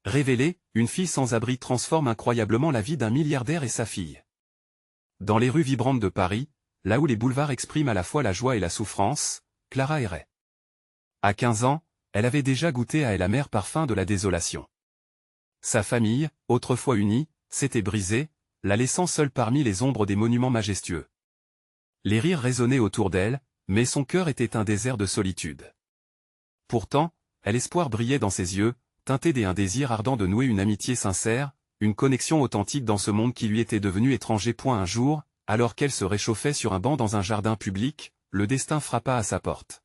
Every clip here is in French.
Révélée, une fille sans abri transforme incroyablement la vie d'un milliardaire et sa fille. Dans les rues vibrantes de Paris, là où les boulevards expriment à la fois la joie et la souffrance, Clara errait. À 15 ans, elle avait déjà goûté à l'amer parfum de la désolation. Sa famille, autrefois unie, s'était brisée, la laissant seule parmi les ombres des monuments majestueux. Les rires résonnaient autour d'elle, mais son cœur était un désert de solitude. Pourtant, l'espoir brillait dans ses yeux, teinté d'un désir ardent de nouer une amitié sincère, une connexion authentique dans ce monde qui lui était devenu étranger. Un jour, alors qu'elle se réchauffait sur un banc dans un jardin public, le destin frappa à sa porte.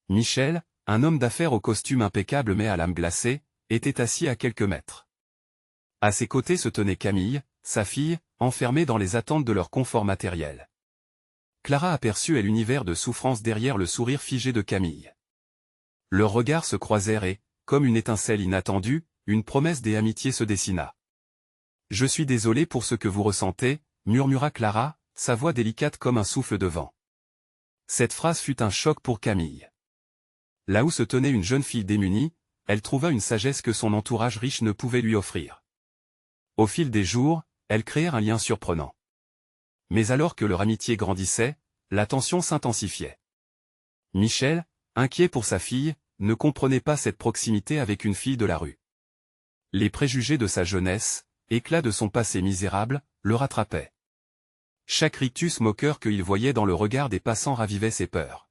Michel, un homme d'affaires au costume impeccable mais à l'âme glacée, était assis à quelques mètres. À ses côtés se tenait Camille, sa fille, enfermée dans les attentes de leur confort matériel. Clara aperçut l'univers de souffrance derrière le sourire figé de Camille. Leurs regards se croisèrent et, comme une étincelle inattendue, une promesse d'amitié se dessina. « Je suis désolée pour ce que vous ressentez », murmura Clara, sa voix délicate comme un souffle de vent. Cette phrase fut un choc pour Camille. Là où se tenait une jeune fille démunie, elle trouva une sagesse que son entourage riche ne pouvait lui offrir. Au fil des jours, elles créèrent un lien surprenant. Mais alors que leur amitié grandissait, la tension s'intensifiait. Michel, inquiet pour sa fille, ne comprenait pas cette proximité avec une fille de la rue. Les préjugés de sa jeunesse, éclat de son passé misérable, le rattrapaient. Chaque rictus moqueur qu'il voyait dans le regard des passants ravivait ses peurs.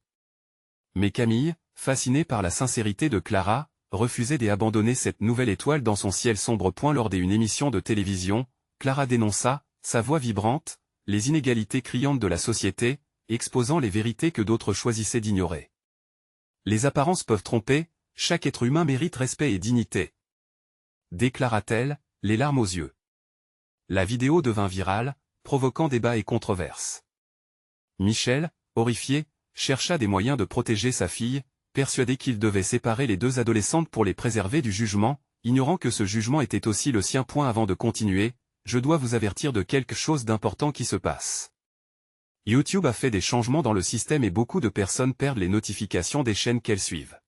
Mais Camille, fascinée par la sincérité de Clara, refusait d'abandonner cette nouvelle étoile dans son ciel sombre. Lors d'une émission de télévision, Clara dénonça, sa voix vibrante, les inégalités criantes de la société, exposant les vérités que d'autres choisissaient d'ignorer. Les apparences peuvent tromper, chaque être humain mérite respect et dignité. Déclara-t-elle, les larmes aux yeux. La vidéo devint virale, provoquant débat et controverses. Michel, horrifié, chercha des moyens de protéger sa fille, persuadé qu'il devait séparer les deux adolescentes pour les préserver du jugement, ignorant que ce jugement était aussi le sien. Avant de continuer, je dois vous avertir de quelque chose d'important qui se passe. YouTube a fait des changements dans le système et beaucoup de personnes perdent les notifications des chaînes qu'elles suivent.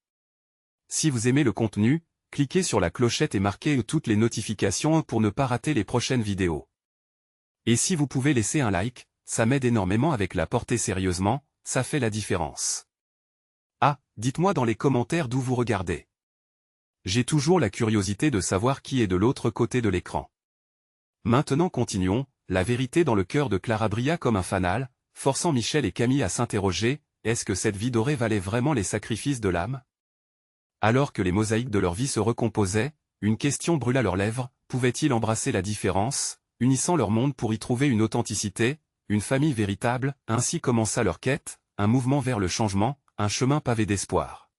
Si vous aimez le contenu, cliquez sur la clochette et marquez toutes les notifications pour ne pas rater les prochaines vidéos. Et si vous pouvez laisser un like, ça m'aide énormément avec la portée sérieusement, ça fait la différence. Ah, dites-moi dans les commentaires d'où vous regardez. J'ai toujours la curiosité de savoir qui est de l'autre côté de l'écran. Maintenant continuons, la vérité dans le cœur de Clara brilla comme un fanal, forçant Michel et Camille à s'interroger, est-ce que cette vie dorée valait vraiment les sacrifices de l'âme? Alors que les mosaïques de leur vie se recomposaient, une question brûla leurs lèvres, pouvaient-ils embrasser la différence, unissant leur monde pour y trouver une authenticité, une famille véritable? Ainsi commença leur quête, un mouvement vers le changement, un chemin pavé d'espoir.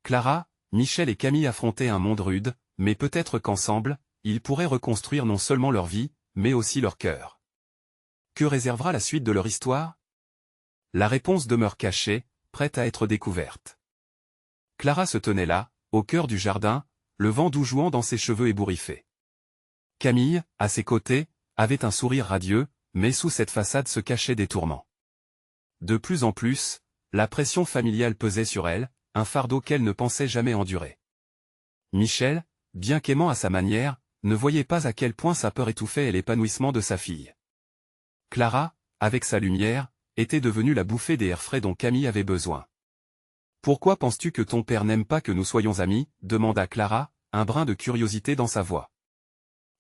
Clara, Michel et Camille affrontaient un monde rude, mais peut-être qu'ensemble, ils pourraient reconstruire non seulement leur vie, mais aussi leur cœur. Que réservera la suite de leur histoire? La réponse demeure cachée, prête à être découverte. Clara se tenait là, au cœur du jardin, le vent doux jouant dans ses cheveux ébouriffés. Camille, à ses côtés, avait un sourire radieux, mais sous cette façade se cachaient des tourments. De plus en plus, la pression familiale pesait sur elle, un fardeau qu'elle ne pensait jamais endurer. Michel, bien qu'aimant à sa manière, ne voyait pas à quel point sa peur étouffait l'épanouissement de sa fille. Clara, avec sa lumière, était devenue la bouffée d'air frais dont Camille avait besoin. « Pourquoi penses-tu que ton père n'aime pas que nous soyons amis ?» demanda Clara, un brin de curiosité dans sa voix.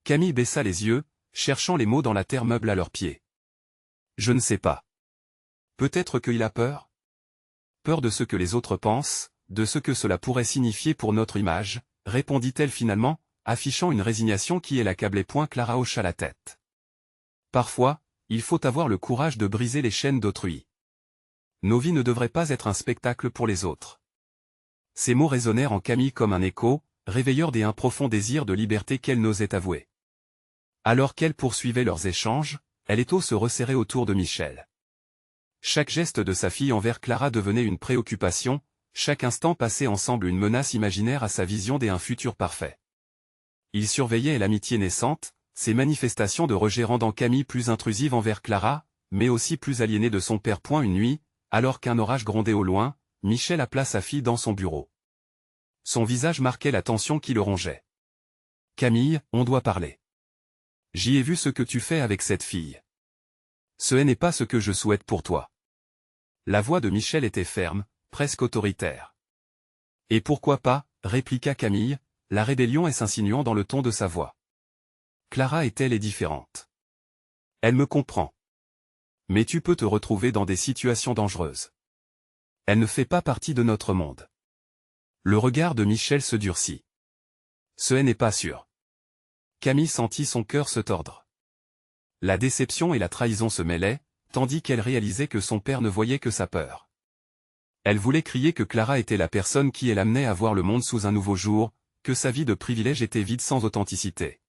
Camille baissa les yeux, cherchant les mots dans la terre meuble à leurs pieds. « Je ne sais pas. Peut-être qu'il a peur ? Peur de ce que les autres pensent, de ce que cela pourrait signifier pour notre image, répondit-elle finalement, affichant une résignation qui l'accablait. Clara hocha la tête. Parfois, il faut avoir le courage de briser les chaînes d'autrui. Nos vies ne devraient pas être un spectacle pour les autres. Ces mots résonnèrent en Camille comme un écho, réveillant un profond désir de liberté qu'elle n'osait avouer. Alors qu'elles poursuivaient leurs échanges, Eletto se resserrait autour de Michel. Chaque geste de sa fille envers Clara devenait une préoccupation, chaque instant passé ensemble une menace imaginaire à sa vision d'un futur parfait. Ils surveillaient l'amitié naissante, ces manifestations de rejet rendant Camille plus intrusive envers Clara, mais aussi plus aliénée de son père. Une nuit, alors qu'un orage grondait au loin, Michel appela sa fille dans son bureau. Son visage marquait la tension qui le rongeait. Camille, on doit parler. J'y ai vu ce que tu fais avec cette fille. Ce n'est pas ce que je souhaite pour toi. La voix de Michel était ferme, presque autoritaire. Et pourquoi pas, répliqua Camille, la rébellion s'insinuant dans le ton de sa voix. Clara est-elle est différente. Elle me comprend. Mais tu peux te retrouver dans des situations dangereuses. Elle ne fait pas partie de notre monde. Le regard de Michel se durcit. Ce n'est pas sûr. Camille sentit son cœur se tordre. La déception et la trahison se mêlaient, tandis qu'elle réalisait que son père ne voyait que sa peur. Elle voulait crier que Clara était la personne qui l'amenait à voir le monde sous un nouveau jour, que sa vie de privilège était vide sans authenticité.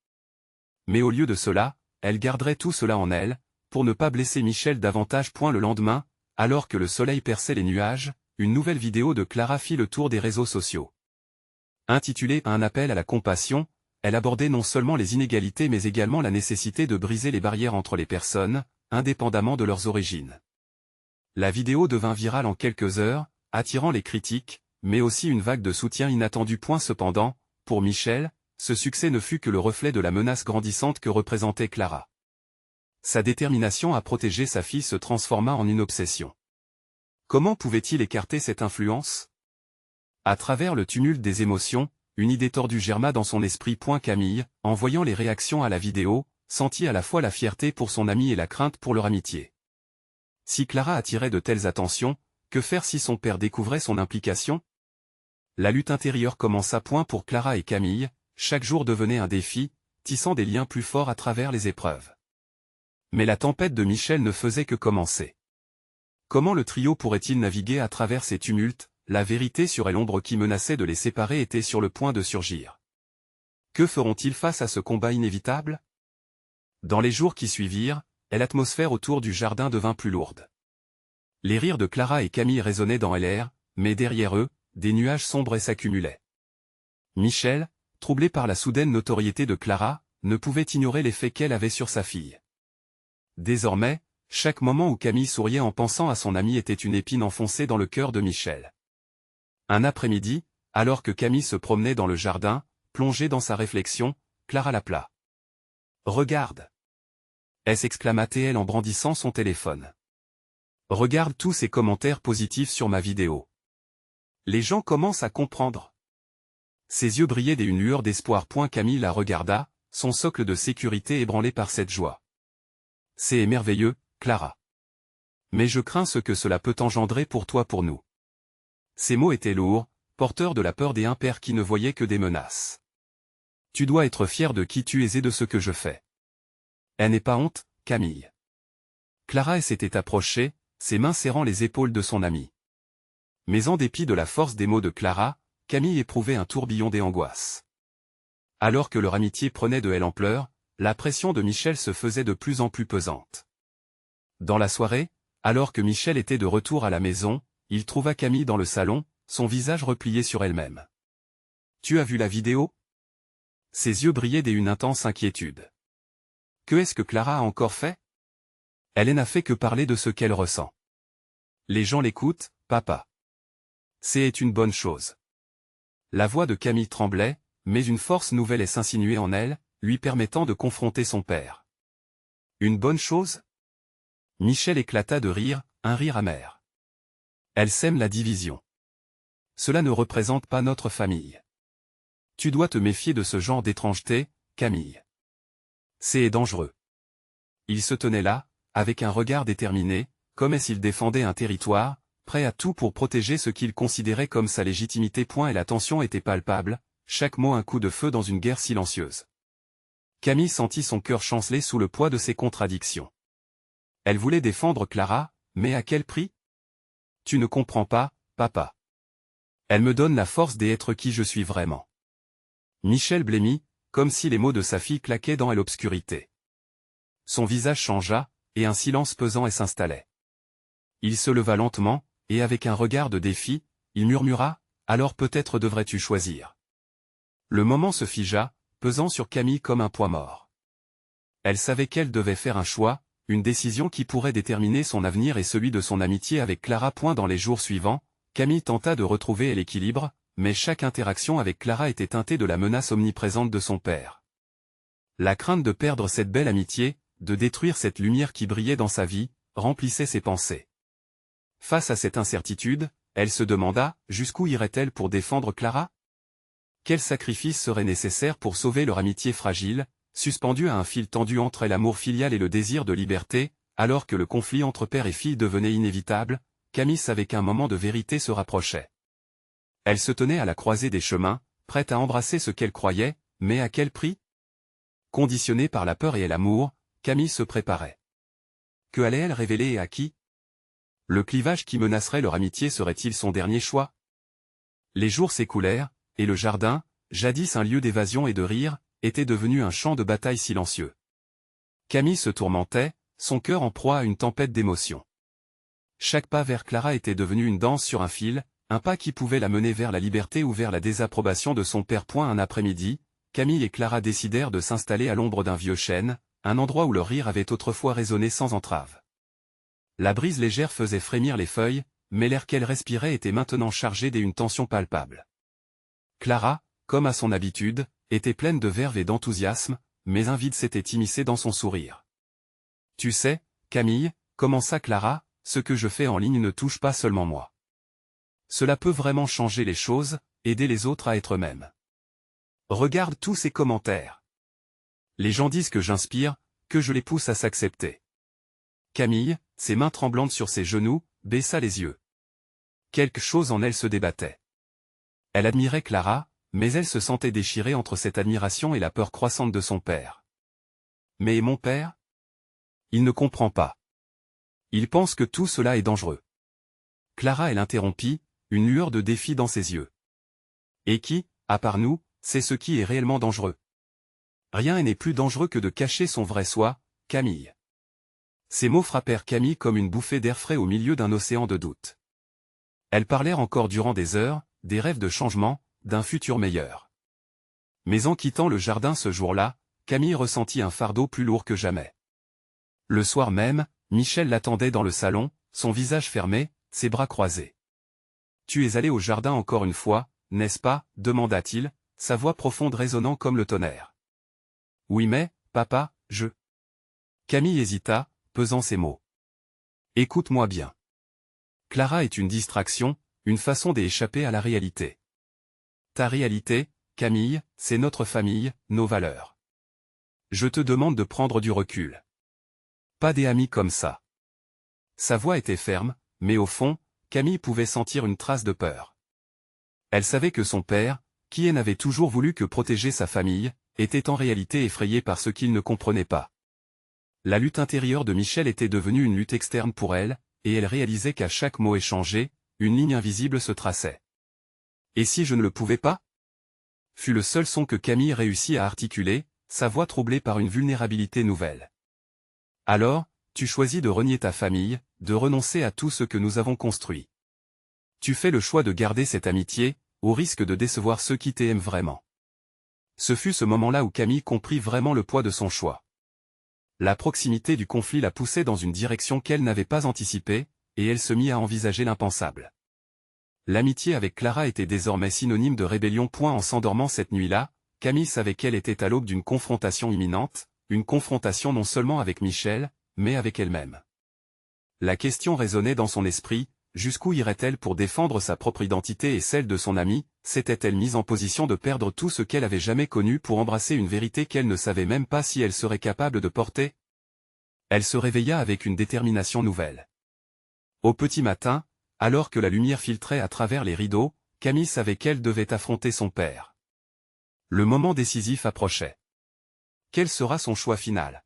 Mais au lieu de cela, elle garderait tout cela en elle, pour ne pas blesser Michel davantage. Le lendemain, alors que le soleil perçait les nuages, une nouvelle vidéo de Clara fit le tour des réseaux sociaux. Intitulée « Un appel à la compassion », elle abordait non seulement les inégalités mais également la nécessité de briser les barrières entre les personnes, indépendamment de leurs origines. La vidéo devint virale en quelques heures, attirant les critiques, mais aussi une vague de soutien inattendu. Cependant, pour Michel, ce succès ne fut que le reflet de la menace grandissante que représentait Clara. Sa détermination à protéger sa fille se transforma en une obsession. Comment pouvait-il écarter cette influence? À travers le tumulte des émotions, une idée tordue germa dans son esprit. Camille, en voyant les réactions à la vidéo, sentit à la fois la fierté pour son ami et la crainte pour leur amitié. Si Clara attirait de telles attentions, que faire si son père découvrait son implication? La lutte intérieure commença. Pour Clara et Camille, chaque jour devenait un défi, tissant des liens plus forts à travers les épreuves. Mais la tempête de Michel ne faisait que commencer. Comment le trio pourrait-il naviguer à travers ces tumultes? La vérité sur l'ombre qui menaçait de les séparer était sur le point de surgir. Que feront-ils face à ce combat inévitable? Dans les jours qui suivirent, l'atmosphère autour du jardin devint plus lourde. Les rires de Clara et Camille résonnaient dans l'air, mais derrière eux, des nuages sombres s'accumulaient. Michel, troublé par la soudaine notoriété de Clara, ne pouvait ignorer l'effet qu'elle avait sur sa fille. Désormais, chaque moment où Camille souriait en pensant à son amie était une épine enfoncée dans le cœur de Michel. Un après-midi, alors que Camille se promenait dans le jardin, plongée dans sa réflexion, Clara l'appela. « Regarde !» s'exclama-t-elle en brandissant son téléphone. « Regarde tous ces commentaires positifs sur ma vidéo. Les gens commencent à comprendre. » Ses yeux brillaient d'une lueur d'espoir. Camille la regarda, son socle de sécurité ébranlé par cette joie. « C'est merveilleux, Clara. Mais je crains ce que cela peut engendrer pour toi, pour nous. » Ces mots étaient lourds, porteurs de la peur des impairs qui ne voyaient que des menaces. « Tu dois être fier de qui tu es et de ce que je fais. » Elle n'est pas honte, Camille. Clara s'était approchée, ses mains serrant les épaules de son amie. Mais en dépit de la force des mots de Clara, Camille éprouvait un tourbillon d'angoisse. Alors que leur amitié prenait de l'ampleur, la pression de Michel se faisait de plus en plus pesante. Dans la soirée, alors que Michel était de retour à la maison, il trouva Camille dans le salon, son visage replié sur elle-même. « Tu as vu la vidéo ?» Ses yeux brillaient d'une intense inquiétude. « Que est-ce que Clara a encore fait ?» Elle n'a fait que parler de ce qu'elle ressent. « Les gens l'écoutent, papa. C'est une bonne chose. » La voix de Camille tremblait, mais une force nouvelle s'insinuait en elle, lui permettant de confronter son père. « Une bonne chose ?» Michel éclata de rire, un rire amer. Elle sème la division. Cela ne représente pas notre famille. Tu dois te méfier de ce genre d'étrangeté, Camille. C'est dangereux. Il se tenait là, avec un regard déterminé, comme s'il défendait un territoire, prêt à tout pour protéger ce qu'il considérait comme sa légitimité. Et la tension était palpable, chaque mot un coup de feu dans une guerre silencieuse. Camille sentit son cœur chanceler sous le poids de ses contradictions. Elle voulait défendre Clara, mais à quel prix? Tu ne comprends pas, papa. Elle me donne la force d'être qui je suis vraiment. Michel blêmit, comme si les mots de sa fille claquaient dans l'obscurité. Son visage changea, et un silence pesant s'installait. Il se leva lentement, et avec un regard de défi, il murmura, « Alors peut-être devrais-tu choisir. » Le moment se figea, pesant sur Camille comme un poids mort. Elle savait qu'elle devait faire un choix, une décision qui pourrait déterminer son avenir et celui de son amitié avec Clara. Dans les jours suivants, Camille tenta de retrouver l'équilibre, mais chaque interaction avec Clara était teintée de la menace omniprésente de son père. La crainte de perdre cette belle amitié, de détruire cette lumière qui brillait dans sa vie, remplissait ses pensées. Face à cette incertitude, elle se demanda, jusqu'où irait-elle pour défendre Clara? Quel sacrifice serait nécessaire pour sauver leur amitié fragile, suspendue à un fil tendu entre l'amour filial et le désir de liberté, alors que le conflit entre père et fille devenait inévitable? Camille savait qu'un moment de vérité se rapprochait. Elle se tenait à la croisée des chemins, prête à embrasser ce qu'elle croyait, mais à quel prix? Conditionnée par la peur et l'amour, Camille se préparait. Que allait-elle révéler et à qui? Le clivage qui menacerait leur amitié serait-il son dernier choix? Les jours s'écoulèrent, et le jardin, jadis un lieu d'évasion et de rire, était devenu un champ de bataille silencieux. Camille se tourmentait, son cœur en proie à une tempête d'émotions. Chaque pas vers Clara était devenu une danse sur un fil, un pas qui pouvait la mener vers la liberté ou vers la désapprobation de son père. Un après-midi, Camille et Clara décidèrent de s'installer à l'ombre d'un vieux chêne, un endroit où leur rire avait autrefois résonné sans entrave. La brise légère faisait frémir les feuilles, mais l'air qu'elle respirait était maintenant chargé d'une tension palpable. Clara, comme à son habitude, était pleine de verve et d'enthousiasme, mais un vide s'était immiscé dans son sourire. « Tu sais, Camille, commença Clara, ce que je fais en ligne ne touche pas seulement moi. Cela peut vraiment changer les choses, aider les autres à être eux-mêmes. Regarde tous ces commentaires. Les gens disent que j'inspire, que je les pousse à s'accepter. » Camille, ses mains tremblantes sur ses genoux, baissa les yeux. Quelque chose en elle se débattait. Elle admirait Clara, mais elle se sentait déchirée entre cette admiration et la peur croissante de son père. « Mais mon père? Il ne comprend pas. Il pense que tout cela est dangereux. » Clara elle interrompit, une lueur de défi dans ses yeux. « Et qui, à part nous, sait ce qui est réellement dangereux? Rien n'est plus dangereux que de cacher son vrai soi, Camille. » Ces mots frappèrent Camille comme une bouffée d'air frais au milieu d'un océan de doute. Elles parlèrent encore durant des heures, des rêves de changement, d'un futur meilleur. Mais en quittant le jardin ce jour-là, Camille ressentit un fardeau plus lourd que jamais. Le soir même, Michel l'attendait dans le salon, son visage fermé, ses bras croisés. « Tu es allé au jardin encore une fois, n'est-ce pas ?» demanda-t-il, sa voix profonde résonnant comme le tonnerre. « Oui mais, papa, je... » Camille hésita, pesant ses mots. « Écoute-moi bien. Clara est une distraction, une façon d'échapper à la réalité. Ta réalité, Camille, c'est notre famille, nos valeurs. Je te demande de prendre du recul. Pas des amis comme ça. » Sa voix était ferme, mais au fond, Camille pouvait sentir une trace de peur. Elle savait que son père, qui n'avait toujours voulu que protéger sa famille, était en réalité effrayé par ce qu'il ne comprenait pas. La lutte intérieure de Michel était devenue une lutte externe pour elle, et elle réalisait qu'à chaque mot échangé, une ligne invisible se traçait. « Et si je ne le pouvais pas ?» fut le seul son que Camille réussit à articuler, sa voix troublée par une vulnérabilité nouvelle. « Alors, tu choisis de renier ta famille, de renoncer à tout ce que nous avons construit. Tu fais le choix de garder cette amitié, au risque de décevoir ceux qui t'aiment vraiment. » Ce fut ce moment-là où Camille comprit vraiment le poids de son choix. La proximité du conflit la poussait dans une direction qu'elle n'avait pas anticipée, et elle se mit à envisager l'impensable. L'amitié avec Clara était désormais synonyme de rébellion. En s'endormant cette nuit-là, Camille savait qu'elle était à l'aube d'une confrontation imminente, une confrontation non seulement avec Michel, mais avec elle-même. La question résonnait dans son esprit, jusqu'où irait-elle pour défendre sa propre identité et celle de son ami? S'était-elle mise en position de perdre tout ce qu'elle avait jamais connu pour embrasser une vérité qu'elle ne savait même pas si elle serait capable de porter? Elle se réveilla avec une détermination nouvelle. Au petit matin, alors que la lumière filtrait à travers les rideaux, Camille savait qu'elle devait affronter son père. Le moment décisif approchait. Quel sera son choix final?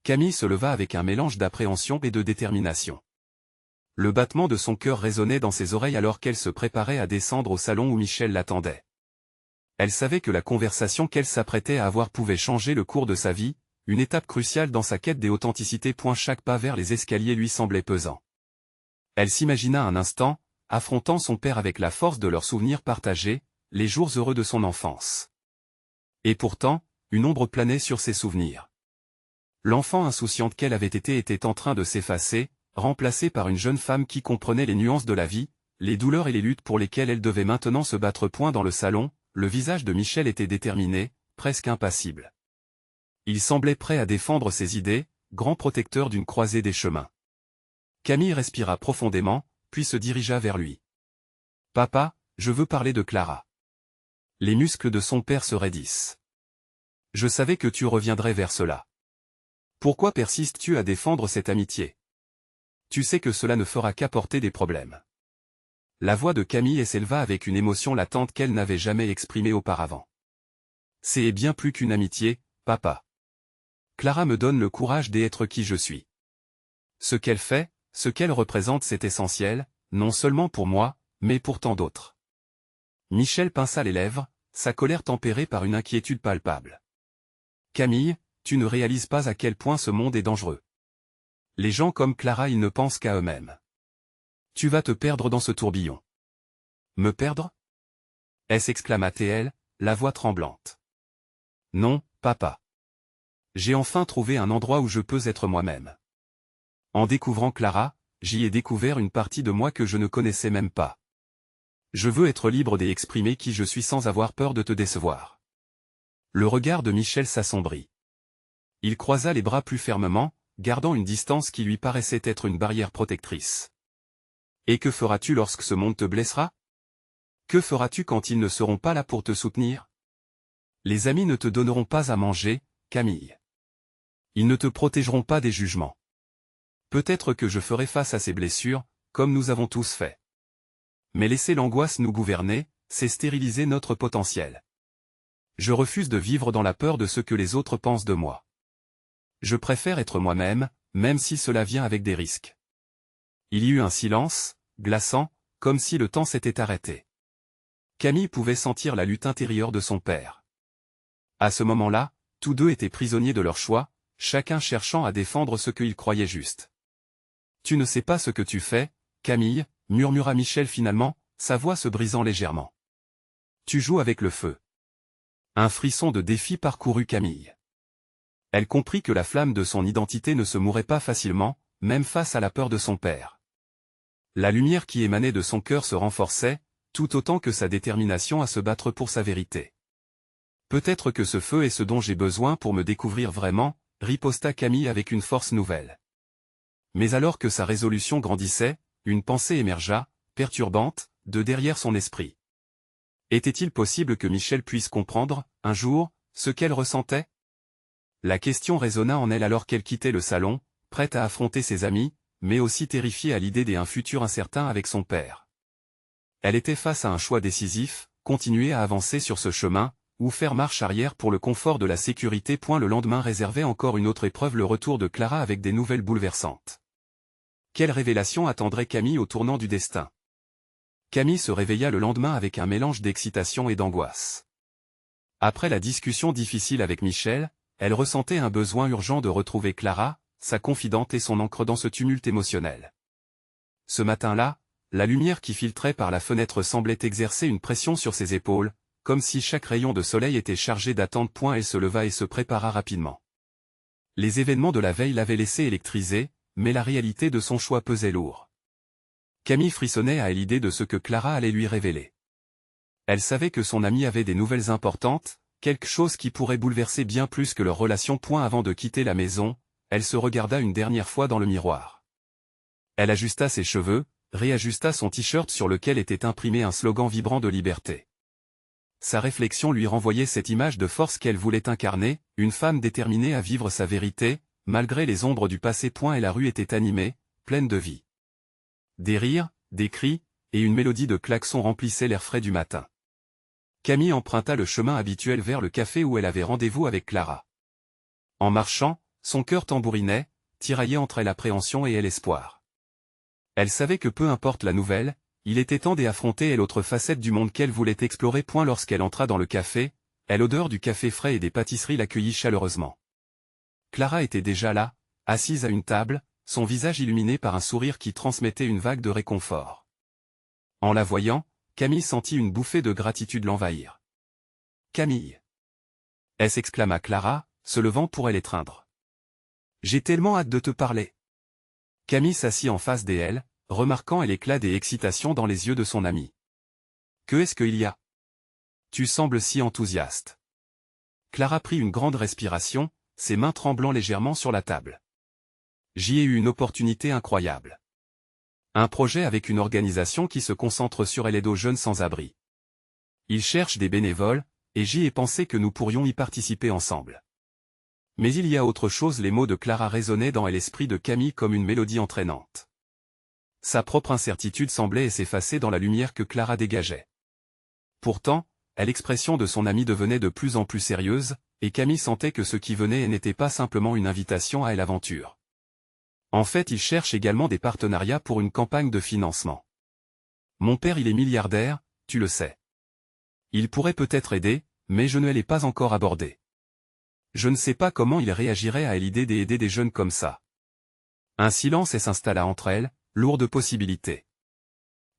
Camille se leva avec un mélange d'appréhension et de détermination. Le battement de son cœur résonnait dans ses oreilles alors qu'elle se préparait à descendre au salon où Michel l'attendait. Elle savait que la conversation qu'elle s'apprêtait à avoir pouvait changer le cours de sa vie, une étape cruciale dans sa quête d'authenticité. Chaque pas vers les escaliers lui semblait pesant. Elle s'imagina un instant, affrontant son père avec la force de leurs souvenirs partagés, les jours heureux de son enfance. Et pourtant, une ombre planait sur ses souvenirs. L'enfant insouciante qu'elle avait été était en train de s'effacer, remplacée par une jeune femme qui comprenait les nuances de la vie, les douleurs et les luttes pour lesquelles elle devait maintenant se battre. Dans le salon, le visage de Michel était déterminé, presque impassible. Il semblait prêt à défendre ses idées, grand protecteur d'une croisée des chemins. Camille respira profondément, puis se dirigea vers lui. « Papa, je veux parler de Clara. » Les muscles de son père se raidissent. « Je savais que tu reviendrais vers cela. Pourquoi persistes-tu à défendre cette amitié? Tu sais que cela ne fera qu'apporter des problèmes. » La voix de Camille s'éleva avec une émotion latente qu'elle n'avait jamais exprimée auparavant. « C'est bien plus qu'une amitié, papa. Clara me donne le courage d'être qui je suis. Ce qu'elle fait, ce qu'elle représente, c'est essentiel, non seulement pour moi, mais pour tant d'autres. » Michel pinça les lèvres, sa colère tempérée par une inquiétude palpable. « Camille, tu ne réalises pas à quel point ce monde est dangereux. Les gens comme Clara, ils ne pensent qu'à eux-mêmes. Tu vas te perdre dans ce tourbillon. »« Me perdre ?» s'exclama-t-elle, la voix tremblante. « Non, papa. J'ai enfin trouvé un endroit où je peux être moi-même. En découvrant Clara, j'y ai découvert une partie de moi que je ne connaissais même pas. Je veux être libre d'exprimer qui je suis sans avoir peur de te décevoir. » Le regard de Michel s'assombrit. Il croisa les bras plus fermement, gardant une distance qui lui paraissait être une barrière protectrice. « Et que feras-tu lorsque ce monde te blessera? Que feras-tu quand ils ne seront pas là pour te soutenir? Les amis ne te donneront pas à manger, Camille. Ils ne te protégeront pas des jugements. Peut-être que je ferai face à ces blessures, comme nous avons tous fait. Mais laisser l'angoisse nous gouverner, c'est stériliser notre potentiel. Je refuse de vivre dans la peur de ce que les autres pensent de moi. Je préfère être moi-même, même si cela vient avec des risques. » Il y eut un silence, glaçant, comme si le temps s'était arrêté. Camille pouvait sentir la lutte intérieure de son père. À ce moment-là, tous deux étaient prisonniers de leur choix, chacun cherchant à défendre ce qu'il croyait juste. « Tu ne sais pas ce que tu fais, Camille, » murmura Michel finalement, sa voix se brisant légèrement. « Tu joues avec le feu. » Un frisson de défi parcourut Camille. Elle comprit que la flamme de son identité ne se mourait pas facilement, même face à la peur de son père. La lumière qui émanait de son cœur se renforçait, tout autant que sa détermination à se battre pour sa vérité. « Peut-être que ce feu est ce dont j'ai besoin pour me découvrir vraiment, » riposta Camille avec une force nouvelle. Mais alors que sa résolution grandissait, une pensée émergea, perturbante, de derrière son esprit. Était-il possible que Michel puisse comprendre, un jour, ce qu'elle ressentait? La question résonna en elle alors qu'elle quittait le salon, prête à affronter ses amis, mais aussi terrifiée à l'idée d'un futur incertain avec son père. Elle était face à un choix décisif, continuer à avancer sur ce chemin, ou faire marche arrière pour le confort de la sécurité. Le lendemain réservait encore une autre épreuve, le retour de Clara avec des nouvelles bouleversantes. Quelle révélation attendrait Camille au tournant du destin? Camille se réveilla le lendemain avec un mélange d'excitation et d'angoisse. Après la discussion difficile avec Michel, elle ressentait un besoin urgent de retrouver Clara, sa confidente et son ancre dans ce tumulte émotionnel. Ce matin-là, la lumière qui filtrait par la fenêtre semblait exercer une pression sur ses épaules, comme si chaque rayon de soleil était chargé d'attente. Elle se leva et se prépara rapidement. Les événements de la veille l'avaient laissé électrisée, mais la réalité de son choix pesait lourd. Camille frissonnait à l'idée de ce que Clara allait lui révéler. Elle savait que son amie avait des nouvelles importantes, quelque chose qui pourrait bouleverser bien plus que leur relation. Avant de quitter la maison, elle se regarda une dernière fois dans le miroir. Elle ajusta ses cheveux, réajusta son t-shirt sur lequel était imprimé un slogan vibrant de liberté. Sa réflexion lui renvoyait cette image de force qu'elle voulait incarner, une femme déterminée à vivre sa vérité, malgré les ombres du passé. Et la rue était animée, pleine de vie. Des rires, des cris, et une mélodie de klaxons remplissaient l'air frais du matin. Camille emprunta le chemin habituel vers le café où elle avait rendez-vous avec Clara. En marchant, son cœur tambourinait, tiraillé entre l'appréhension et l'espoir. Elle savait que peu importe la nouvelle, il était temps d'affronter l'autre facette du monde qu'elle voulait explorer. Lorsqu'elle entra dans le café, l'odeur du café frais et des pâtisseries l'accueillit chaleureusement. Clara était déjà là, assise à une table, son visage illuminé par un sourire qui transmettait une vague de réconfort. En la voyant, Camille sentit une bouffée de gratitude l'envahir. « Camille !» s'exclama Clara, se levant pour l'étreindre. « J'ai tellement hâte de te parler. » Camille s'assit en face d'elle, remarquant l'éclat et excitation dans les yeux de son ami. Que est-ce qu'il y a? Tu sembles si enthousiaste. Clara prit une grande respiration, ses mains tremblant légèrement sur la table. J'y ai eu une opportunité incroyable. Un projet avec une organisation qui se concentre sur l'aide aux jeunes sans-abri. Ils cherchent des bénévoles, et j'y ai pensé que nous pourrions y participer ensemble. Mais il y a autre chose. Les mots de Clara résonnaient dans l'esprit de Camille comme une mélodie entraînante. Sa propre incertitude semblait s'effacer dans la lumière que Clara dégageait. Pourtant, l'expression de son ami devenait de plus en plus sérieuse, et Camille sentait que ce qui venait n'était pas simplement une invitation à l'aventure. En fait, il cherche également des partenariats pour une campagne de financement. Mon père, il est milliardaire, tu le sais. Il pourrait peut-être aider, mais je ne l'ai pas encore abordé. Je ne sais pas comment il réagirait à l'idée d'aider des jeunes comme ça. Un silence s'installa entre elles, lourd de possibilités.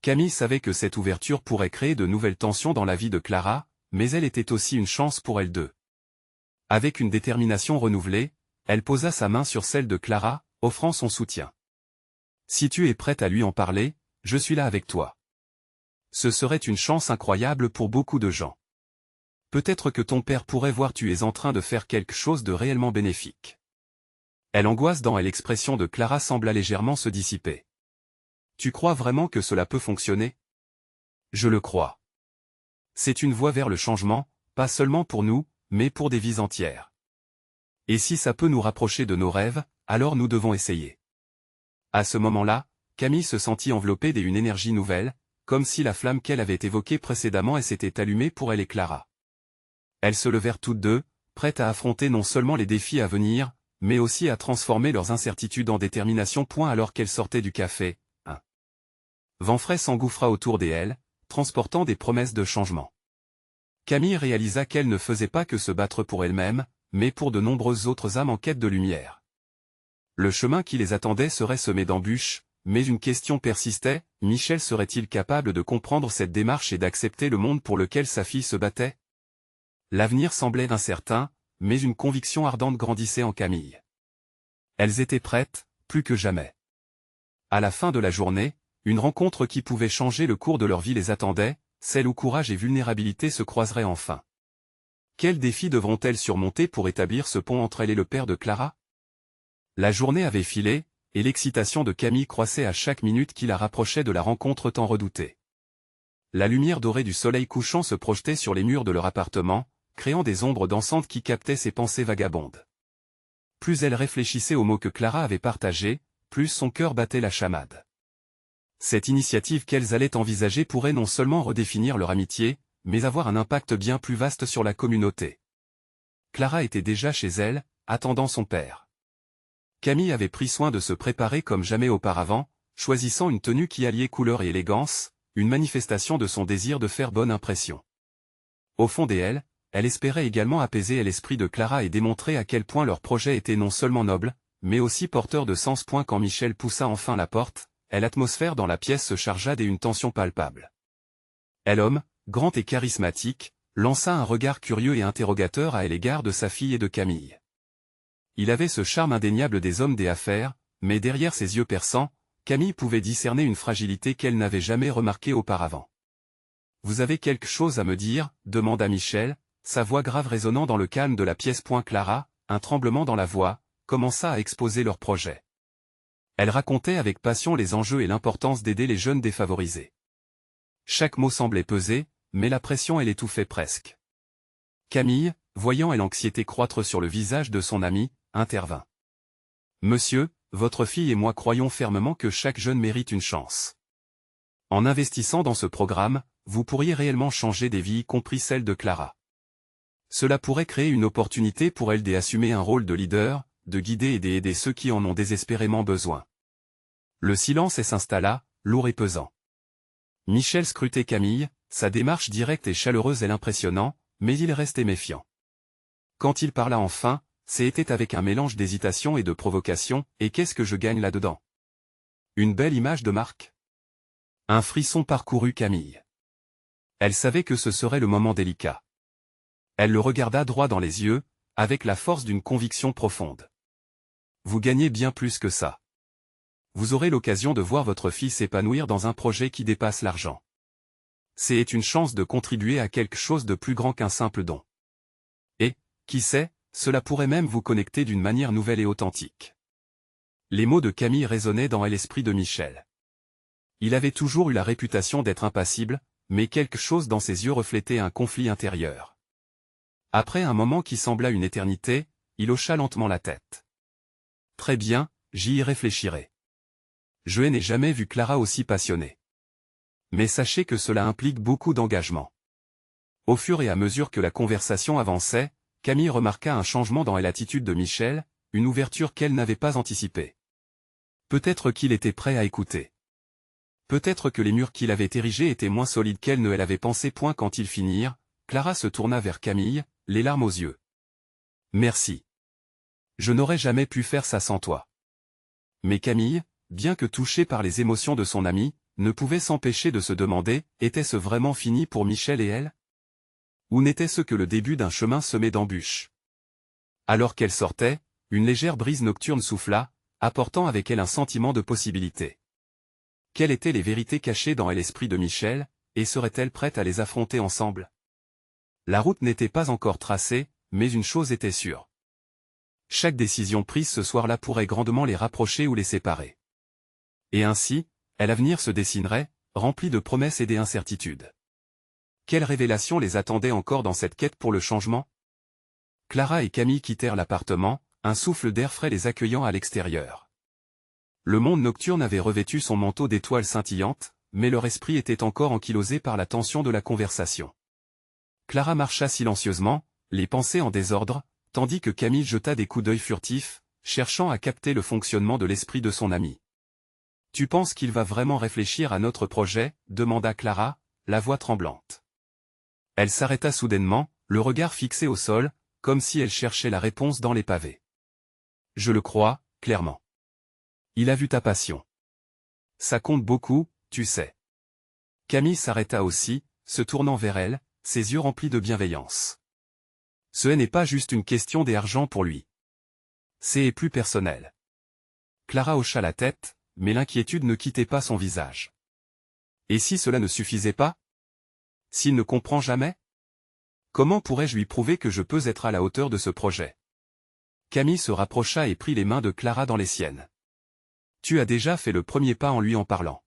Camille savait que cette ouverture pourrait créer de nouvelles tensions dans la vie de Clara, mais elle était aussi une chance pour elles deux. Avec une détermination renouvelée, elle posa sa main sur celle de Clara, offrant son soutien. Si tu es prête à lui en parler, je suis là avec toi. Ce serait une chance incroyable pour beaucoup de gens. Peut-être que ton père pourrait voir tu es en train de faire quelque chose de réellement bénéfique. L'angoisse dans l'expression de Clara sembla légèrement se dissiper. Tu crois vraiment que cela peut fonctionner? Je le crois. C'est une voie vers le changement, pas seulement pour nous, mais pour des vies entières. Et si ça peut nous rapprocher de nos rêves, alors nous devons essayer. À ce moment-là, Camille se sentit enveloppée d'une énergie nouvelle, comme si la flamme qu'elle avait évoquée précédemment s'était allumée pour elle et Clara. Elles se levèrent toutes deux, prêtes à affronter non seulement les défis à venir, mais aussi à transformer leurs incertitudes en détermination. Alors qu'elles sortaient du café, un vent frais s'engouffra autour d'elles, transportant des promesses de changement. Camille réalisa qu'elle ne faisait pas que se battre pour elle-même, mais pour de nombreuses autres âmes en quête de lumière. Le chemin qui les attendait serait semé d'embûches, mais une question persistait, Michel serait-il capable de comprendre cette démarche et d'accepter le monde pour lequel sa fille se battait? L'avenir semblait incertain, mais une conviction ardente grandissait en Camille. Elles étaient prêtes, plus que jamais. À la fin de la journée, une rencontre qui pouvait changer le cours de leur vie les attendait, celle où courage et vulnérabilité se croiseraient enfin. Quels défis devront-elles surmonter pour établir ce pont entre elle et le père de Clara? La journée avait filé, et l'excitation de Camille croissait à chaque minute qui la rapprochait de la rencontre tant redoutée. La lumière dorée du soleil couchant se projetait sur les murs de leur appartement, créant des ombres dansantes qui captaient ses pensées vagabondes. Plus elle réfléchissait aux mots que Clara avait partagés, plus son cœur battait la chamade. Cette initiative qu'elles allaient envisager pourrait non seulement redéfinir leur amitié, mais avoir un impact bien plus vaste sur la communauté. Clara était déjà chez elle, attendant son père. Camille avait pris soin de se préparer comme jamais auparavant, choisissant une tenue qui alliait couleur et élégance, une manifestation de son désir de faire bonne impression. Au fond d'elle, elle espérait également apaiser l'esprit de Clara et démontrer à quel point leur projet était non seulement noble, mais aussi porteur de sens. Quand Michel poussa enfin la porte, l'atmosphère dans la pièce se chargea d'une tension palpable. L'homme, grand et charismatique, lança un regard curieux et interrogateur à l'égard de sa fille et de Camille. Il avait ce charme indéniable des hommes des affaires, mais derrière ses yeux perçants, Camille pouvait discerner une fragilité qu'elle n'avait jamais remarquée auparavant. « Vous avez quelque chose à me dire ?» demanda Michel, sa voix grave résonnant dans le calme de la pièce. Clara, un tremblement dans la voix, commença à exposer leur projet. Elle racontait avec passion les enjeux et l'importance d'aider les jeunes défavorisés. Chaque mot semblait peser, mais la pression l'étouffait presque. Camille, voyant l'anxiété croître sur le visage de son ami, intervint. « Monsieur, votre fille et moi croyons fermement que chaque jeune mérite une chance. En investissant dans ce programme, vous pourriez réellement changer des vies, y compris celle de Clara. Cela pourrait créer une opportunité pour elle d'assumer un rôle de leader, de guider et d'aider ceux qui en ont désespérément besoin. » Le silence s'installa, lourd et pesant. Michel scrutait Camille, sa démarche directe et chaleureuse l'impressionnant, mais il restait méfiant. Quand il parla enfin, c'était avec un mélange d'hésitation et de provocation. « Et qu'est-ce que je gagne là-dedans? Une belle image de marque ?» Un frisson parcourut Camille. Elle savait que ce serait le moment délicat. Elle le regarda droit dans les yeux, avec la force d'une conviction profonde. « Vous gagnez bien plus que ça. vous aurez l'occasion de voir votre fille s'épanouir dans un projet qui dépasse l'argent. C'est une chance de contribuer à quelque chose de plus grand qu'un simple don. Et, qui sait, cela pourrait même vous connecter d'une manière nouvelle et authentique. Les mots de Camille résonnaient dans l'esprit de Michel. Il avait toujours eu la réputation d'être impassible, mais quelque chose dans ses yeux reflétait un conflit intérieur. Après un moment qui sembla une éternité, il hocha lentement la tête. « Très bien, j'y réfléchirai. Je n'ai jamais vu Clara aussi passionnée. Mais sachez que cela implique beaucoup d'engagement. » Au fur et à mesure que la conversation avançait, Camille remarqua un changement dans l'attitude de Michel, une ouverture qu'elle n'avait pas anticipée. Peut-être qu'il était prêt à écouter. Peut-être que les murs qu'il avait érigés étaient moins solides qu'elle ne l'avait pensé. Quand ils finirent, Clara se tourna vers Camille, les larmes aux yeux. « Merci. Je n'aurais jamais pu faire ça sans toi. » Mais Camille, bien que touchée par les émotions de son amie, ne pouvait s'empêcher de se demander, était-ce vraiment fini pour Michel et elle? Ou n'était-ce que le début d'un chemin semé d'embûches? Alors qu'elle sortait, une légère brise nocturne souffla, apportant avec elle un sentiment de possibilité. Quelles étaient les vérités cachées dans l'esprit de Michel, et serait-elle prête à les affronter ensemble? La route n'était pas encore tracée, mais une chose était sûre. Chaque décision prise ce soir-là pourrait grandement les rapprocher ou les séparer. Et ainsi, l'avenir se dessinerait, rempli de promesses et d'incertitudes. Quelle révélation les attendait encore dans cette quête pour le changement? Clara et Camille quittèrent l'appartement, un souffle d'air frais les accueillant à l'extérieur. Le monde nocturne avait revêtu son manteau d'étoiles scintillantes, mais leur esprit était encore ankylosé par la tension de la conversation. Clara marcha silencieusement, les pensées en désordre, tandis que Camille jeta des coups d'œil furtifs, cherchant à capter le fonctionnement de l'esprit de son ami. « Tu penses qu'il va vraiment réfléchir à notre projet ?» demanda Clara, la voix tremblante. Elle s'arrêta soudainement, le regard fixé au sol, comme si elle cherchait la réponse dans les pavés. « Je le crois, clairement. Il a vu ta passion. Ça compte beaucoup, tu sais. » Camille s'arrêta aussi, se tournant vers elle, ses yeux remplis de bienveillance. Ce n'est pas juste une question d'argent pour lui. C'est plus personnel. Clara hocha la tête, mais l'inquiétude ne quittait pas son visage. Et si cela ne suffisait pas? S'il ne comprend jamais? Comment pourrais-je lui prouver que je peux être à la hauteur de ce projet? Camille se rapprocha et prit les mains de Clara dans les siennes. Tu as déjà fait le premier pas en lui en parlant.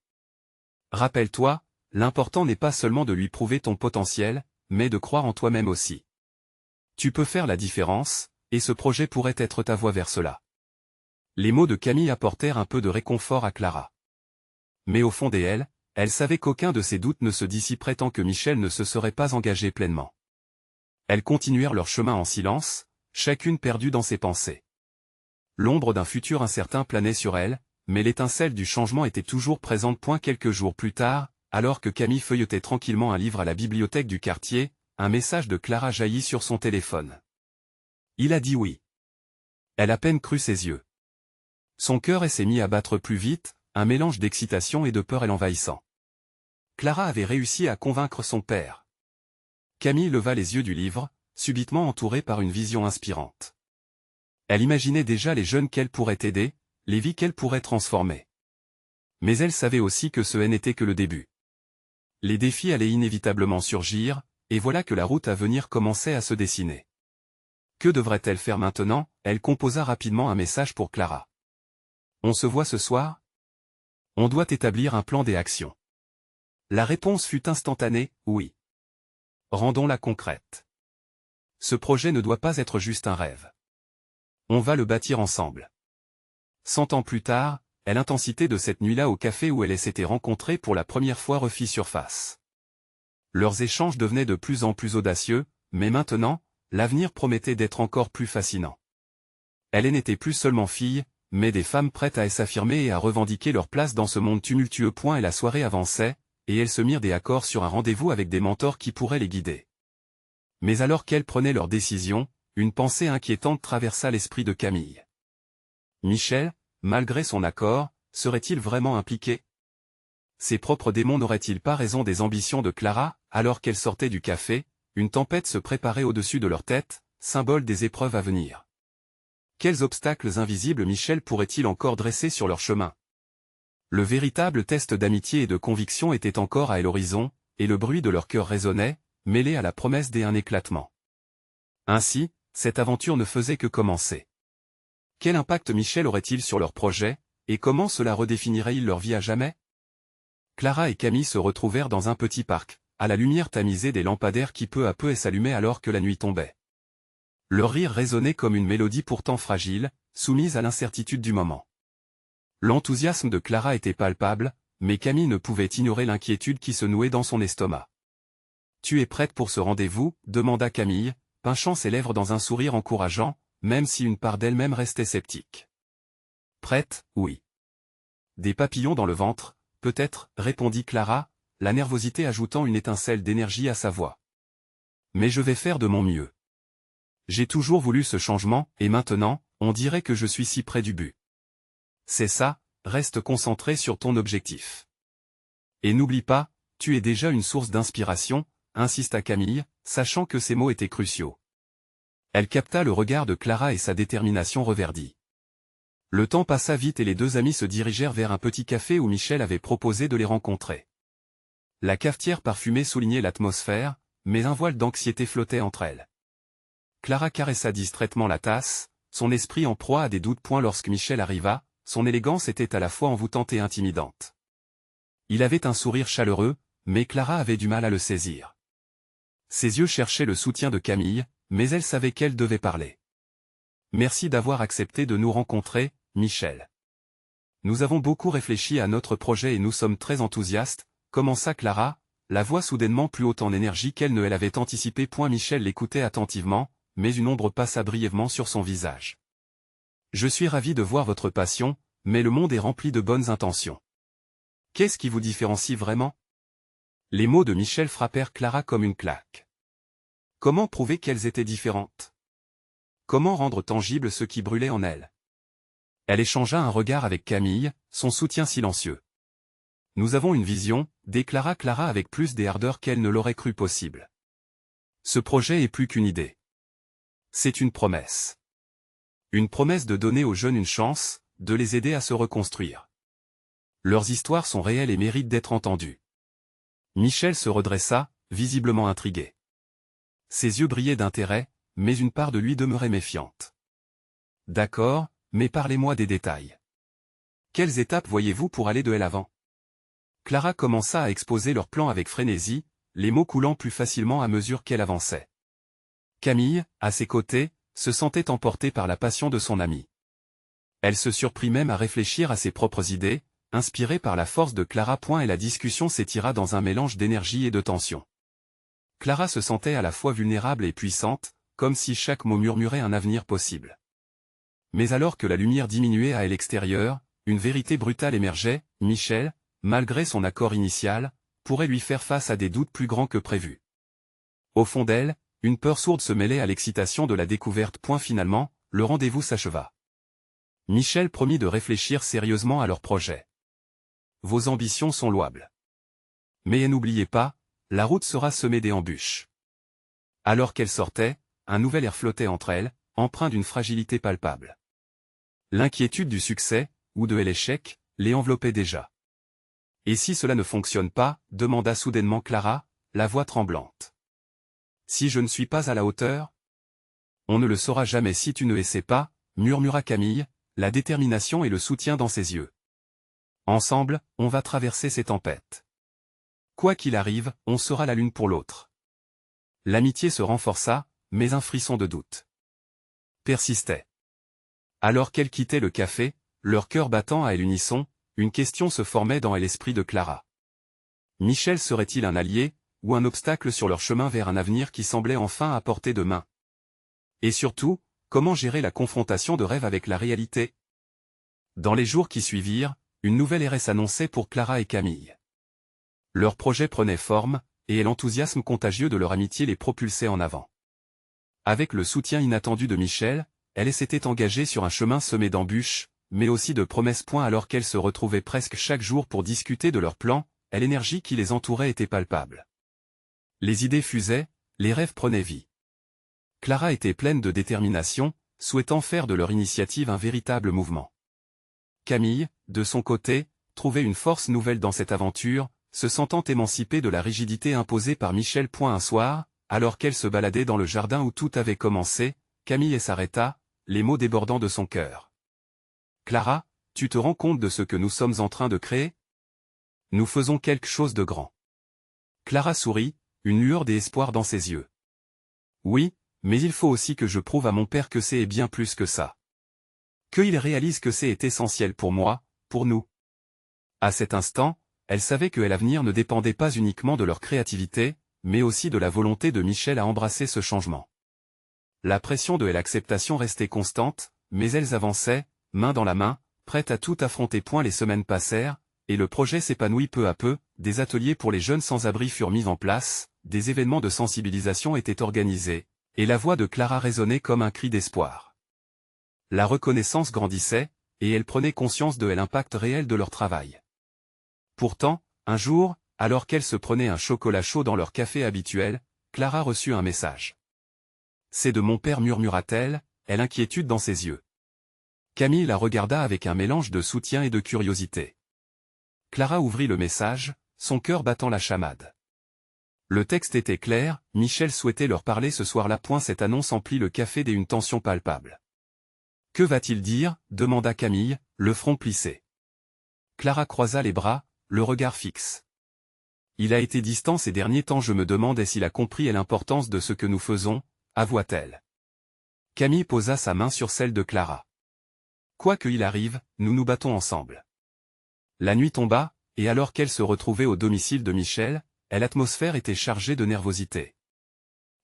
Rappelle-toi, l'important n'est pas seulement de lui prouver ton potentiel, mais de croire en toi-même aussi. Tu peux faire la différence, et ce projet pourrait être ta voie vers cela. Les mots de Camille apportèrent un peu de réconfort à Clara. Mais au fond d'elle, elle savait qu'aucun de ses doutes ne se dissiperait tant que Michel ne se serait pas engagé pleinement. Elles continuèrent leur chemin en silence, chacune perdue dans ses pensées. L'ombre d'un futur incertain planait sur elle, mais l'étincelle du changement était toujours présente. Quelques jours plus tard, alors que Camille feuilletait tranquillement un livre à la bibliothèque du quartier, un message de Clara jaillit sur son téléphone. Il a dit oui. Elle à peine crut ses yeux. Son cœur s'est mis à battre plus vite, un mélange d'excitation et de peur l'envahissant. Clara avait réussi à convaincre son père. Camille leva les yeux du livre, subitement entourée par une vision inspirante. Elle imaginait déjà les jeunes qu'elle pourrait aider, les vies qu'elle pourrait transformer. Mais elle savait aussi que ce n'était que le début. Les défis allaient inévitablement surgir, et voilà que la route à venir commençait à se dessiner. Que devrait-elle faire maintenant? Elle composa rapidement un message pour Clara. On se voit ce soir? On doit établir un plan d'action. La réponse fut instantanée, oui. Rendons-la concrète. Ce projet ne doit pas être juste un rêve. On va le bâtir ensemble. 100 ans plus tard, l'intensité de cette nuit-là au café où elles s'étaient rencontrées pour la première fois refit surface. Leurs échanges devenaient de plus en plus audacieux, mais maintenant, l'avenir promettait d'être encore plus fascinant. Elles n'étaient plus seulement filles, mais des femmes prêtes à s'affirmer et à revendiquer leur place dans ce monde tumultueux. Et la soirée avançait, et elles se mirent d'accord sur un rendez-vous avec des mentors qui pourraient les guider. Mais alors qu'elles prenaient leur décision, une pensée inquiétante traversa l'esprit de Camille. Michel, malgré son accord, serait-il vraiment impliqué? Ses propres démons n'auraient-ils pas raison des ambitions de Clara? Alors qu'elle sortait du café, une tempête se préparait au-dessus de leur tête, symbole des épreuves à venir. Quels obstacles invisibles Michel pourrait-il encore dresser sur leur chemin? Le véritable test d'amitié et de conviction était encore à l'horizon, et le bruit de leur cœur résonnait, mêlé à la promesse d'un éclatement. Ainsi, cette aventure ne faisait que commencer. Quel impact Michel aurait-il sur leur projet, et comment cela redéfinirait-il leur vie à jamais? Clara et Camille se retrouvèrent dans un petit parc, à la lumière tamisée des lampadaires qui peu à peu s'allumaient alors que la nuit tombait. Leur rire résonnait comme une mélodie pourtant fragile, soumise à l'incertitude du moment. L'enthousiasme de Clara était palpable, mais Camille ne pouvait ignorer l'inquiétude qui se nouait dans son estomac. « Tu es prête pour ce rendez-vous » demanda Camille, pinchant ses lèvres dans un sourire encourageant, même si une part d'elle-même restait sceptique. « Prête, oui. » Des papillons dans le ventre, peut-être, répondit Clara, la nervosité ajoutant une étincelle d'énergie à sa voix. « Mais je vais faire de mon mieux. J'ai toujours voulu ce changement, et maintenant, on dirait que je suis si près du but. C'est ça, reste concentré sur ton objectif. Et n'oublie pas, tu es déjà une source d'inspiration, insista Camille, sachant que ces mots étaient cruciaux. Elle capta le regard de Clara et sa détermination reverdit. Le temps passa vite et les deux amis se dirigèrent vers un petit café où Michel avait proposé de les rencontrer. La cafetière parfumée soulignait l'atmosphère, mais un voile d'anxiété flottait entre elles. Clara caressa distraitement la tasse, son esprit en proie à des doutes. Lorsque Michel arriva, son élégance était à la fois envoûtante et intimidante. Il avait un sourire chaleureux, mais Clara avait du mal à le saisir. Ses yeux cherchaient le soutien de Camille, mais elle savait qu'elle devait parler. « Merci d'avoir accepté de nous rencontrer, Michel. Nous avons beaucoup réfléchi à notre projet et nous sommes très enthousiastes, » commença Clara, la voix soudainement plus haute en énergie qu'elle ne l'avait anticipé. Michel l'écoutait attentivement, mais une ombre passa brièvement sur son visage. « Je suis ravi de voir votre passion, mais le monde est rempli de bonnes intentions. Qu'est-ce qui vous différencie vraiment ?» Les mots de Michel frappèrent Clara comme une claque. Comment prouver qu'elles étaient différentes? Comment rendre tangible ce qui brûlait en elle? Elle échangea un regard avec Camille, son soutien silencieux. « Nous avons une vision » déclara Clara avec plus d'ardeur qu'elle ne l'aurait cru possible. « Ce projet est plus qu'une idée. C'est une promesse. Une promesse de donner aux jeunes une chance, de les aider à se reconstruire. Leurs histoires sont réelles et méritent d'être entendues. » Michel se redressa, visiblement intrigué. Ses yeux brillaient d'intérêt, mais une part de lui demeurait méfiante. « D'accord, mais parlez-moi des détails. Quelles étapes voyez-vous pour aller de l'avant ?» Clara commença à exposer leur plan avec frénésie, les mots coulant plus facilement à mesure qu'elle avançait. Camille, à ses côtés, se sentait emportée par la passion de son amie. Elle se surprit même à réfléchir à ses propres idées, inspirée par la force de Clara. Et la discussion s'étira dans un mélange d'énergie et de tension. Clara se sentait à la fois vulnérable et puissante, comme si chaque mot murmurait un avenir possible. Mais alors que la lumière diminuait à l'extérieur, une vérité brutale émergeait. Michel, malgré son accord initial, pourrait lui faire face à des doutes plus grands que prévu. Au fond d'elle, une peur sourde se mêlait à l'excitation de la découverte. Finalement, le rendez-vous s'acheva. Michel promit de réfléchir sérieusement à leur projet. « Vos ambitions sont louables. Mais n'oubliez pas, la route sera semée d'embûches. » Alors qu'elle sortait, un nouvel air flottait entre elles, empreint d'une fragilité palpable. L'inquiétude du succès, ou de l'échec, les enveloppait déjà. « Et si cela ne fonctionne pas ?» demanda soudainement Clara, la voix tremblante. « Si je ne suis pas à la hauteur ?»« On ne le saura jamais si tu ne essaies pas » murmura Camille, la détermination et le soutien dans ses yeux. « Ensemble, on va traverser ces tempêtes. Quoi qu'il arrive, on sera la l'une pour l'autre. » L'amitié se renforça, mais un frisson de doute persistait. Alors qu'elle quittait le café, leur cœur battant à l'unisson, une question se formait dans l'esprit de Clara. Michel serait-il un allié, ou un obstacle sur leur chemin vers un avenir qui semblait enfin à portée de main? Et surtout, comment gérer la confrontation de rêve avec la réalité? Dans les jours qui suivirent, une nouvelle ère s'annonçait pour Clara et Camille. Leur projet prenait forme, et l'enthousiasme contagieux de leur amitié les propulsait en avant. Avec le soutien inattendu de Michel, elle s'était engagée sur un chemin semé d'embûches, mais aussi de promesses. Alors qu'elles se retrouvaient presque chaque jour pour discuter de leurs plans, l'énergie qui les entourait était palpable. Les idées fusaient, les rêves prenaient vie. Clara était pleine de détermination, souhaitant faire de leur initiative un véritable mouvement. Camille, de son côté, trouver une force nouvelle dans cette aventure, se sentant émancipée de la rigidité imposée par Michel. Un soir, alors qu'elle se baladait dans le jardin où tout avait commencé, Camille s'arrêta, les mots débordant de son cœur. « Clara, tu te rends compte de ce que nous sommes en train de créer? Nous faisons quelque chose de grand. » Clara sourit, une lueur d'espoir dans ses yeux. « Oui, mais il faut aussi que je prouve à mon père que c'est bien plus que ça. Qu'il réalise que c'est essentiel pour moi, pour nous. » À cet instant, elle savait que l'avenir ne dépendait pas uniquement de leur créativité, mais aussi de la volonté de Michel à embrasser ce changement. La pression de l'acceptation restait constante, mais elles avançaient, main dans la main, prêtes à tout affronter. Les semaines passèrent, et le projet s'épanouit peu à peu, des ateliers pour les jeunes sans-abri furent mis en place, des événements de sensibilisation étaient organisés, et la voix de Clara résonnait comme un cri d'espoir. La reconnaissance grandissait, et elle prenait conscience de l'impact réel de leur travail. Pourtant, un jour, alors qu'elle se prenait un chocolat chaud dans leur café habituel, Clara reçut un message. « C'est de mon père » murmura-t-elle, l'inquiétude dans ses yeux. Camille la regarda avec un mélange de soutien et de curiosité. Clara ouvrit le message, son cœur battant la chamade. Le texte était clair, Michel souhaitait leur parler ce soir-là. Cette annonce emplit le café d'une tension palpable. « Que va-t-il dire » demanda Camille, le front plissé. Clara croisa les bras, le regard fixe. « Il a été distant ces derniers temps, je me demandais s'il a compris l'importance de ce que nous faisons, » avoua-t-elle. Camille posa sa main sur celle de Clara. « Quoi qu'il arrive, nous nous battons ensemble. » La nuit tomba, et alors qu'elle se retrouvait au domicile de Michel, l'atmosphère était chargée de nervosité.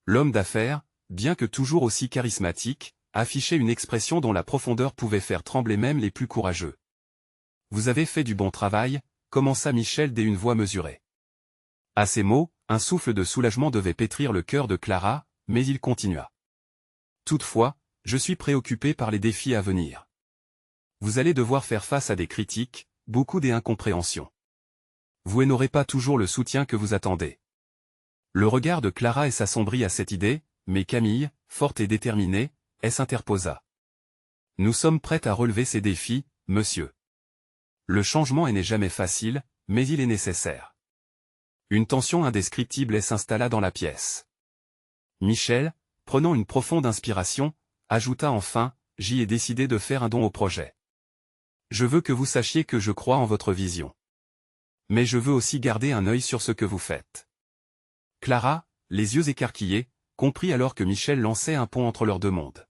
L'homme d'affaires, bien que toujours aussi charismatique, affichait une expression dont la profondeur pouvait faire trembler même les plus courageux. « Vous avez fait du bon travail » commença Michel d'une voix mesurée. À ces mots, un souffle de soulagement devait pétrir le cœur de Clara, mais il continua. « Toutefois, je suis préoccupé par les défis à venir. Vous allez devoir faire face à des critiques, beaucoup d'incompréhensions. Vous n'aurez pas toujours le soutien que vous attendez. » Le regard de Clara s'assombrit à cette idée, mais Camille, forte et déterminée, s'interposa. « Nous sommes prêtes à relever ces défis, monsieur. Le changement n'est jamais facile, mais il est nécessaire. » Une tension indescriptible s'installa dans la pièce. Michel, prenant une profonde inspiration, ajouta enfin, « J'y ai décidé de faire un don au projet. Je veux que vous sachiez que je crois en votre vision. Mais je veux aussi garder un œil sur ce que vous faites. » Clara, les yeux écarquillés, comprit alors que Michel lançait un pont entre leurs deux mondes.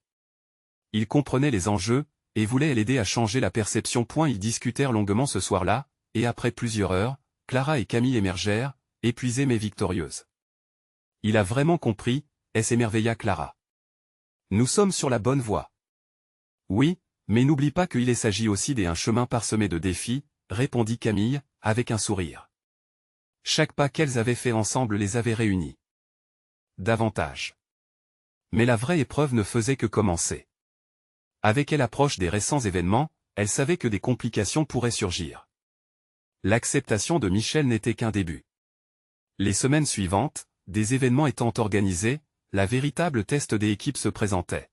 Il comprenait les enjeux, et voulait l'aider à changer la perception. Ils discutèrent longuement ce soir-là, et après plusieurs heures, Clara et Camille émergèrent, épuisées mais victorieuses. « Il a vraiment compris » s'émerveilla Clara. « Nous sommes sur la bonne voie. » « Oui, mais n'oublie pas qu'il s'agit aussi d'un chemin parsemé de défis, » répondit Camille, avec un sourire. Chaque pas qu'elles avaient fait ensemble les avait réunis. Davantage. Mais la vraie épreuve ne faisait que commencer. Avec l'approche des récents événements, elle savait que des complications pourraient surgir. L'acceptation de Michel n'était qu'un début. Les semaines suivantes, des événements étant organisés, la véritable test des équipes se présentait.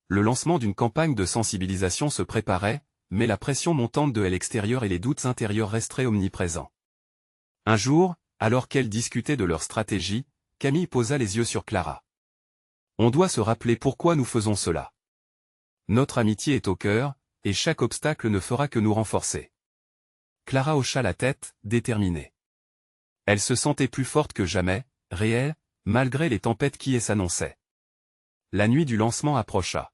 Le lancement d'une campagne de sensibilisation se préparait, mais la pression montante de l'extérieur et les doutes intérieurs resteraient omniprésents. Un jour, alors qu'elles discutaient de leur stratégie, Camille posa les yeux sur Clara. « On doit se rappeler pourquoi nous faisons cela. Notre amitié est au cœur, et chaque obstacle ne fera que nous renforcer. » Clara hocha la tête, déterminée. Elle se sentait plus forte que jamais, réelle, malgré les tempêtes qui s'annonçaient. La nuit du lancement approcha.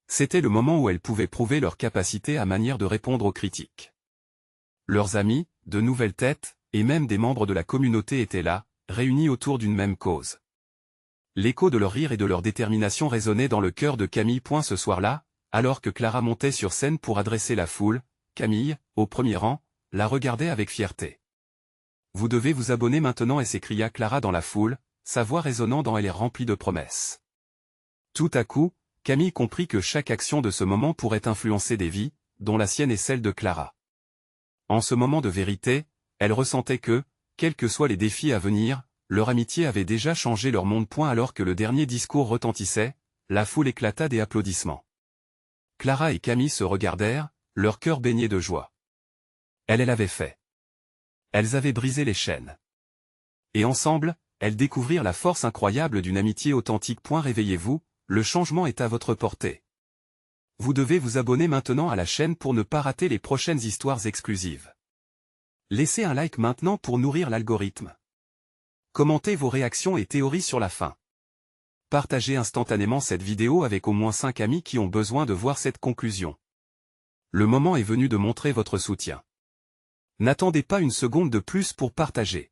C'était le moment où elles pouvaient prouver leur capacité à manière de répondre aux critiques. Leurs amis, de nouvelles têtes, et même des membres de la communauté étaient là, réunis autour d'une même cause. L'écho de leur rire et de leur détermination résonnait dans le cœur de Camille. Ce soir-là, alors que Clara montait sur scène pour adresser la foule, Camille, au premier rang, la regardait avec fierté. « Vous devez vous abonner maintenant » s'écria Clara dans la foule, sa voix résonnant dans elle est remplie de promesses. Tout à coup, Camille comprit que chaque action de ce moment pourrait influencer des vies, dont la sienne et celle de Clara. En ce moment de vérité, elle ressentait que, quels que soient les défis à venir, leur amitié avait déjà changé leur monde. Alors que le dernier discours retentissait, la foule éclata des applaudissements. Clara et Camille se regardèrent, leur cœur baigné de joie. Elle l'avait fait. Elles avaient brisé les chaînes. Et ensemble, elles découvrirent la force incroyable d'une amitié authentique. Réveillez-vous, le changement est à votre portée. Vous devez vous abonner maintenant à la chaîne pour ne pas rater les prochaines histoires exclusives. Laissez un like maintenant pour nourrir l'algorithme. Commentez vos réactions et théories sur la fin. Partagez instantanément cette vidéo avec au moins 5 amis qui ont besoin de voir cette conclusion. Le moment est venu de montrer votre soutien. N'attendez pas une seconde de plus pour partager.